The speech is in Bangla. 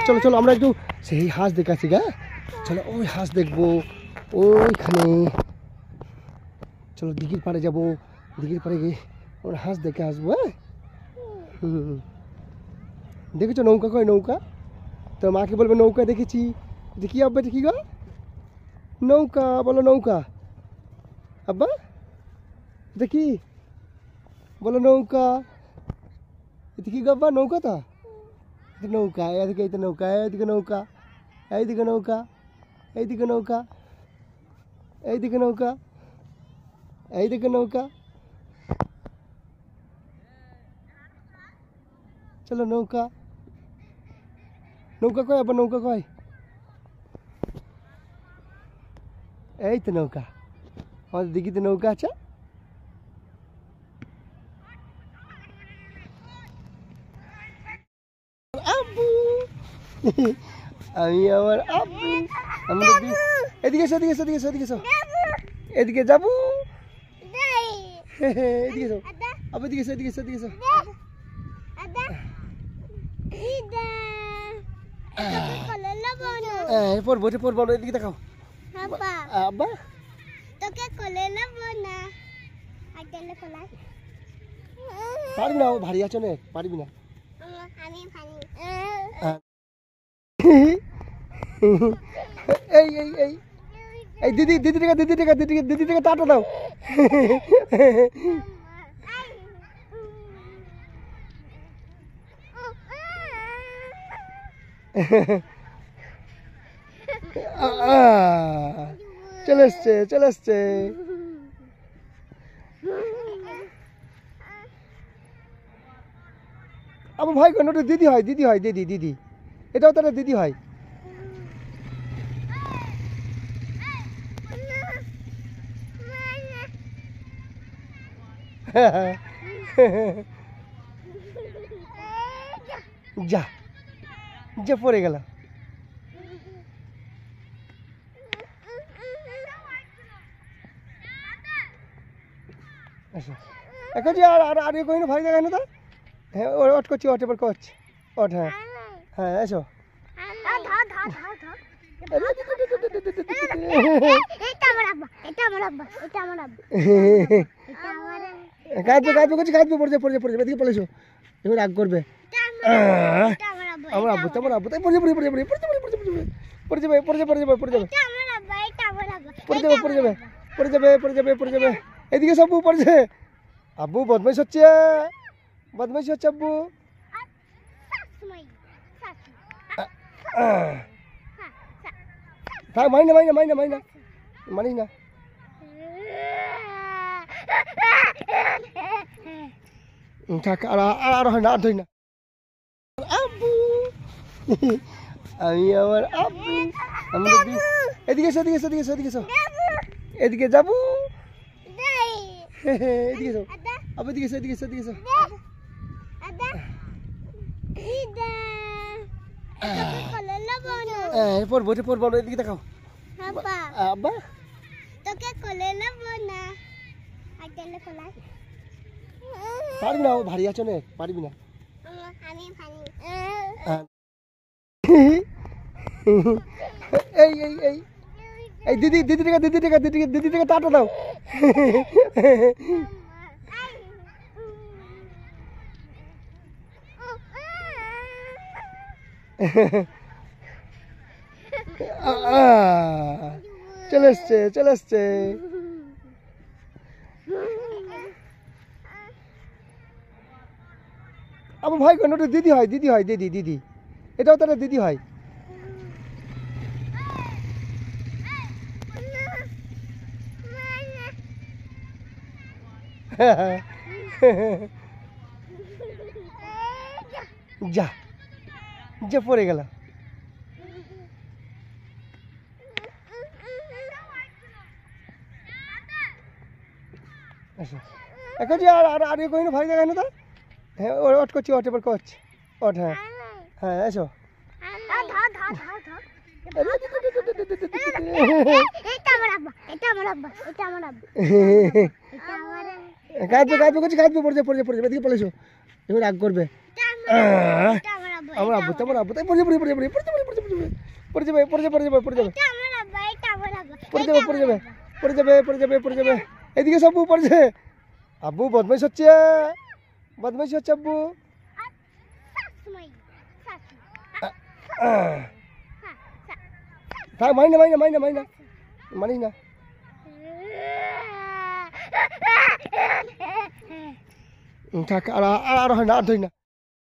চলো চলো আমরা একটু সেই হাঁস দেখে আসি গা। চলো ওই হাঁস দেখবো ওইখানে। চলো দিঘির পাড়ে যাবো, দিঘির পাড়ে গিয়ে আমরা হাঁস দেখে আসবো। হ্যাঁ দেখেছো নৌকা কয় নৌকা? তো মাকে বলবে নৌকা দেখেছি। দেখি আব্বা এটা কি গো? নৌকা বলো নৌকা। আব্বা এটা কি বলো? নৌকা। এটা কি গো আব্বা? নৌকা তো নৌকা। এদিকে এই তো নৌকা, এইদিকে নৌকা, এইদিকে নৌকা, এইদিকে নৌকা, এইদিকে নৌকা, এইদিকে নৌকা। চলো নৌকা, নৌকা কয় আবার নৌকা কয়? এই তো নৌকা, আমাদের দিঘিতে নৌকা আছে। আব্বু আমি আমার আব্বু আমাদের এদিকে এসো, এদিকে এসো, এদিকে এসো, এদিকে এসো, এদিকে যাবো। এদিকে এসো আব্বু, এদিকে এসো, এদিকে এসো, এদিকে এসো। পড়বো এটা পড়বো, এদিকে দেখাও। আব্বা তোকে কোলে নেব না, পারবি না, ভারী আছো না, পারবি না। এই এই এই এই দিদি দিদি টাকা দিদি টাকা দিদি দিদি টাকা টাটা দাও। চলে এসছে চলে এসছে। আমার ভাই কোন দিদি হয়, দিদি হয়, দিদি দিদি, এটাও তারা দিদি হয়। যা যা পড়ে গেল। এখন যে আর আর কহিনো ভাই দেখায় না তো। হ্যাঁ ওট করছি, ওট এবার করছি, ওট। হ্যাঁ হ্যাঁ এসো। কাঁদবে কাঁদবে করছি, কাঁদবে পড়ে যাবে পড়ে যাবে পড়ে যাবে, এদিকে পড়েছো এবার রাগ করবে। আমার আব্বু তোমার আব্বু তাই পড়ে যাবে পড়ে যাবে পড়ে যাবে পড়ে যাবে পড়ে যাবে পড়ে যাবে পড়ে যাবে পড়ে যাবে পড়ে যাবে পড়ে যাবে পড়ে যাবে পড়ে যাবে। এদিকে সব পড়ছে। আব্বু বদমাইশ হচ্ছে, বদমাইশ হচ্ছে আব্বু। থাক মাইনা মাইনা মাইনা মাইনা মানিস না। থাক আর আর হয় না, আর ধরি না। আব্বু আমি আমার আব্বু আমাদের এদিকে এসো, এদিকে এসো, এদিকে এসো, এদিকে এসো, এদিকে যাবো। এদিকে এসো আব্বু, এদিকে এসো, এদিকে এসো, এদিকে এসো। পড়বো এটা পড়বো, এদিকে দেখাও। আব্বা তোকে কোলে নেব না, পারবি না, ভারী আছো না, পারবি না। এই এই এই এই দিদি দিদি টাকা দিদি টাকা দিদি দিদি টাকা টাটা দাও। চলে এসছে চলে এসছে। আমার ভাই কোন দিদি হয়, দিদি হয়, দিদি দিদি, এটাও তারা দিদি হয়। যা যা পড়ে গেল। এখন যে আর আর কহিনো ভাই দেখায় না তো। হ্যাঁ ওট করছি, ওট এবার করছি, ওট। হ্যাঁ হ্যাঁ এসো। কাঁদবে কাঁদবে করছি, কাঁদবে পড়ে যাবে পড়ে যাবে পড়ে যাবে, এদিকে পড়েছো এবার রাগ করবে। আমার আব্বু তো আমার আব্বু তাই পড়ে যাবে পড়ে যাবে পড়ে যাবে পড়ে যাবে পড়ে যাবে পড়ে যাবে পড়ে যাবে পড়ে যাবে পড়ে যাবে পড়ে যাবে পড়ে যাবে পড়ে যাবে এদিকে আব্বু পড়ছে আব্বু বদমাইশ হচ্ছে আব্বু থাক মানি না থাক আর হয় না আর ধরি না